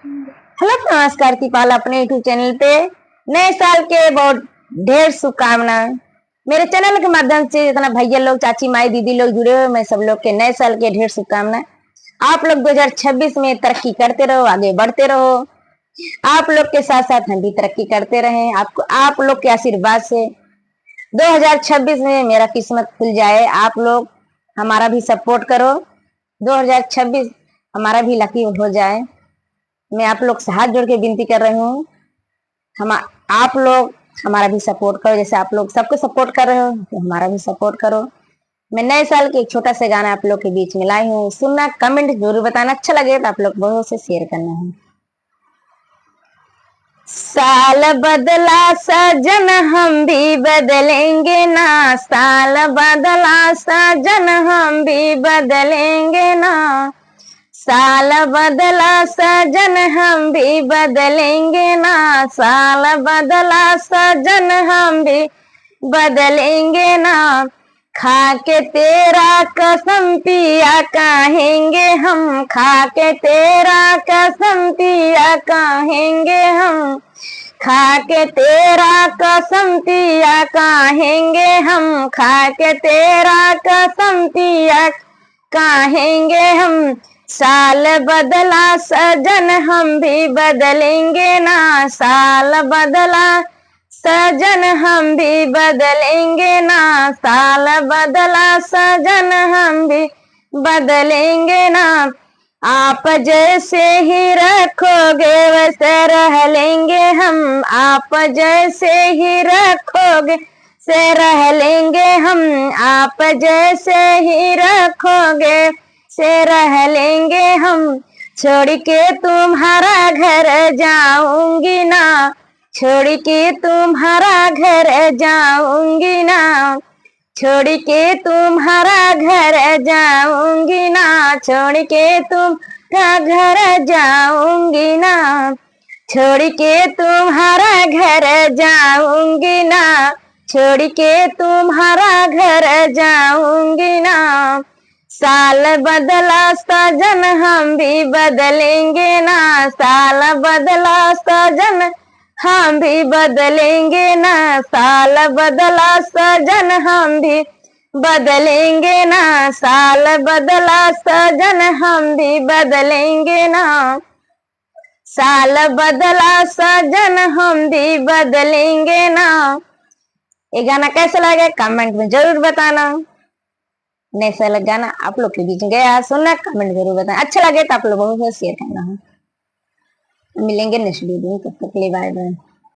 Hello नमस्कार कृपाल अपने YouTube channel पे नए साल के बहुत ढेर शुभकामनाएं। मेरे चैनल के माध्यम से जितना भैया लोग, चाची, माई, दीदी लोग जुड़े हुए, मैं सब लोग के नए साल के ढेर शुभकामनाएं। आप लोग 2026 में तरक्की करते रहो, आगे बढ़ते रहो। आप लोग के साथ साथ हम भी तरक्की करते रहे। आपको आप लोग के आशीर्वाद से 2026 में मेरा किस्मत खुल जाए। आप लोग हमारा भी सपोर्ट करो, 2026 हमारा भी लकी हो जाए। मैं आप लोग से हाथ जोड़ के विनती कर रही हूँ, हम आप लोग हमारा भी सपोर्ट करो। जैसे आप लोग सबको सपोर्ट कर रहे हो तो हमारा भी सपोर्ट करो। मैं नए साल के एक छोटा सा गाना आप लोग के बीच में लाई हूँ, सुनना, कमेंट जरूर बताना। अच्छा लगे तो आप लोग बहुत से शेयर करना है। साल बदला सजन हम भी बदलेंगे ना, साल बदला सजन हम भी बदलेंगे ना, साल बदला सजन हम भी बदलेंगे ना, साल बदला सजन हम भी बदलेंगे ना। खा के तेरा कसम पिया कहेंगे हम, खा के तेरा कसम पिया कहेंगे हम, खा के तेरा कसम पिया कहेंगे हम, खा के तेरा कसम पिया कहेंगे हम। साल बदला सजन हम भी बदलेंगे ना, साल बदला सजन हम भी बदलेंगे ना, साल बदला सजन हम भी बदलेंगे ना। आप जैसे ही रखोगे वैसे रह लेंगे हम, आप जैसे ही रखोगे से रह लेंगे हम, आप जैसे ही रखोगे से रह लेंगे हम। छोड़ के तुम्हारा घर जाऊंगी ना, छोड़ के तुम्हारा घर जाऊंगी ना, छोड़ के तुम्हारा घर जाऊंगी ना, छोड़ के तुम्हारा घर जाऊंगी ना, छोड़ के तुम्हारा घर जाऊंगी ना, छोड़ के तुम्हारा घर जाऊंगी ना। साल बदला सजन हम भी बदलेंगे ना, साल बदला सजन हम भी बदलेंगे ना, साल बदला सजन हम भी बदलेंगे ना, साल बदला सजन हम भी बदलेंगे ना, साल बदला सजन हम भी बदलेंगे ना। ये गाना कैसा लगा कमेंट में जरूर बताना। नए साल गाना आप लोग के बीच में गया, सुनना, कमेंट जरूर बताना। अच्छा लगे तो आप लोगों को शेयर करना है। मिलेंगे नेक्स्ट वीडियो में, तब तक के लिए बाय बाय।